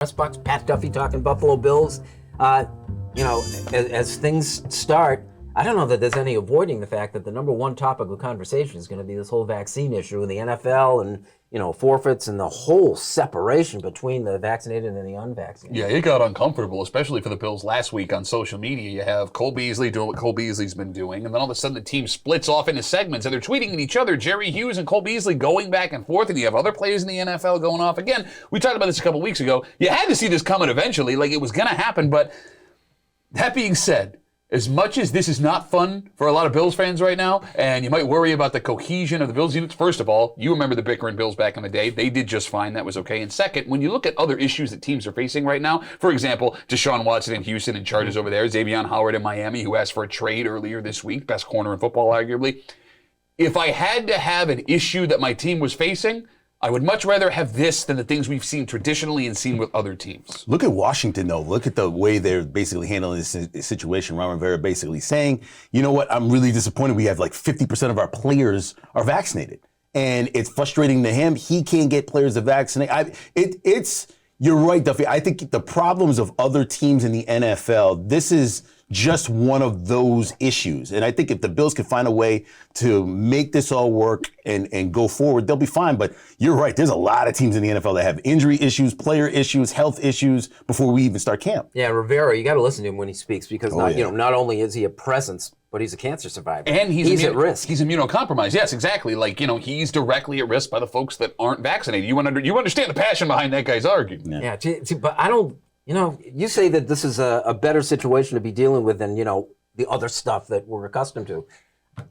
Press box, Pat Duffy talking Buffalo Bills. As things start, I don't know that there's any avoiding the fact that the number one topic of conversation is going to be this whole vaccine issue in the NFL and, forfeits and the whole separation between the vaccinated and the unvaccinated. Yeah, it got uncomfortable, especially for the Bills last week on social media. You have Cole Beasley doing what Cole Beasley's been doing, and then all of a sudden the team splits off into segments, and they're tweeting at each other, Jerry Hughes and Cole Beasley going back and forth, and you have other players in the NFL going off. Again, we talked about this a couple weeks ago. You had to see this coming eventually, like it was going to happen, but that being said, as much as this is not fun for a lot of Bills fans right now, and you might worry about the cohesion of the Bills units, first of all, you remember the bickering Bills back in the day. They did just fine. That was okay. And second, when you look at other issues that teams are facing right now, for example, Deshaun Watson in Houston and Chargers over there, Xavier Howard in Miami, who asked for a trade earlier this week, best corner in football, arguably. If I had to have an issue that my team was facing, I would much rather have this than the things we've seen traditionally and seen with other teams. Look at Washington, though. Look at the way they're basically handling this situation. Ron Rivera basically saying, you know what, I'm really disappointed. We have like 50% of our players are vaccinated. And it's frustrating to him. He can't get players to vaccinate. You're right, Duffy. I think the problems of other teams in the NFL, this is just one of those issues. And I think if the Bills can find a way to make this all work and go forward, they'll be fine. But you're right. There's a lot of teams in the NFL that have injury issues, player issues, health issues before we even start camp. Yeah, Rivera, you got to listen to him when he speaks because not only is he a presence, but he's a cancer survivor. And he's at risk. He's immunocompromised. Yes, exactly. He's directly at risk by the folks that aren't vaccinated. You understand the passion behind that guy's argument. Yeah, but I don't, you say that this is a better situation to be dealing with than, the other stuff that we're accustomed to.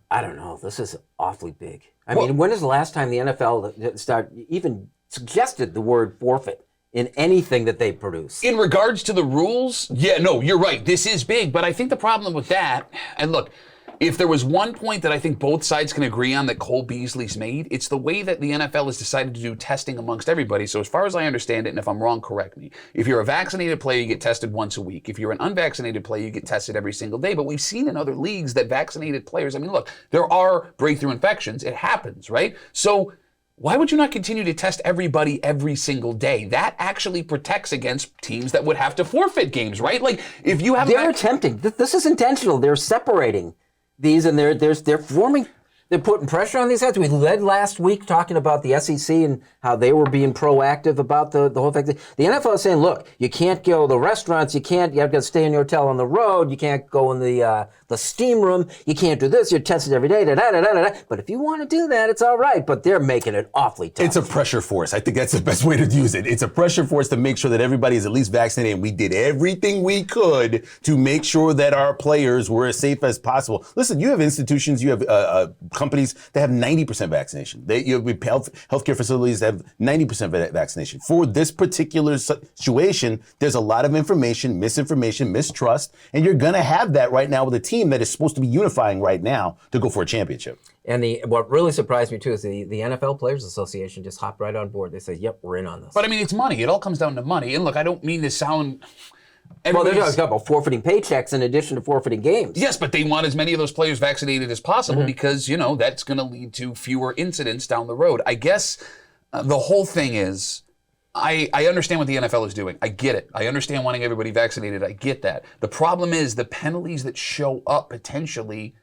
I don't know. This is awfully big. I mean, when is the last time the NFL even suggested the word forfeit in anything that they produce? In regards to the rules, you're right. This is big, but I think the problem with that, and look, if there was one point that I think both sides can agree on that Cole Beasley's made, it's the way that the NFL has decided to do testing amongst everybody. So as far as I understand it, and if I'm wrong, correct me. If you're a vaccinated player, you get tested once a week. If you're an unvaccinated player, you get tested every single day. But we've seen in other leagues that vaccinated players, look, there are breakthrough infections. It happens, right? So why would you not continue to test everybody every single day? That actually protects against teams that would have to forfeit games, right? Like if you have They're attempting. This is intentional. They're separating these, and they're forming. They're putting pressure on these guys. We led last week talking about the SEC and how they were being proactive about the whole thing. The NFL is saying, look, you can't go to the restaurants. You have to stay in your hotel on the road. You can't go in the steam room. You can't do this. You're tested every day. But if you want to do that, it's all right. But they're making it awfully tough. It's a pressure force. I think that's the best way to use it. It's a pressure force to make sure that everybody is at least vaccinated. And we did everything we could to make sure that our players were as safe as possible. Listen, you have institutions, you have companies that have 90% vaccination. You have healthcare facilities that have 90% vaccination. For this particular situation, there's a lot of information, misinformation, mistrust, and you're going to have that right now with a team that is supposed to be unifying right now to go for a championship. And what really surprised me, too, is the NFL Players Association just hopped right on board. They said, yep, we're in on this. But, it's money. It all comes down to money. And, look, I don't mean to sound... Well, they're talking about forfeiting paychecks in addition to forfeiting games. Yes, but they want as many of those players vaccinated as possible because, that's going to lead to fewer incidents down the road. I guess the whole thing is, I understand what the NFL is doing. I get it. I understand wanting everybody vaccinated. I get that. The problem is the penalties that show up potentially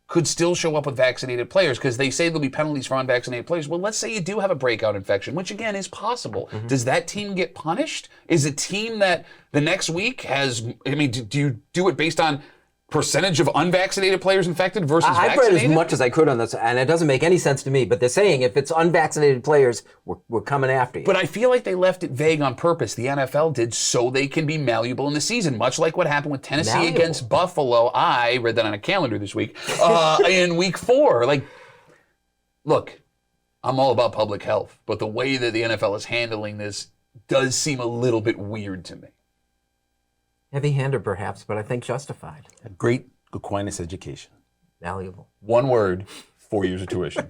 could still show up with vaccinated players because they say there'll be penalties for unvaccinated players. Well, let's say you do have a breakout infection, which again is possible. Does that team get punished? Is a team that the next week has, do you do it based on percentage of unvaccinated players infected versus vaccinated? I've read as much as I could on this, and it doesn't make any sense to me, but they're saying if it's unvaccinated players, we're coming after you. But I feel like they left it vague on purpose. The NFL did so they can be malleable in the season, much like what happened with Tennessee against Buffalo. I read that on a calendar this week, in week 4. Look, I'm all about public health, but the way that the NFL is handling this does seem a little bit weird to me. Heavy-handed, perhaps, but I think justified. A great Aquinas education. Valuable. One word, 4 years of tuition.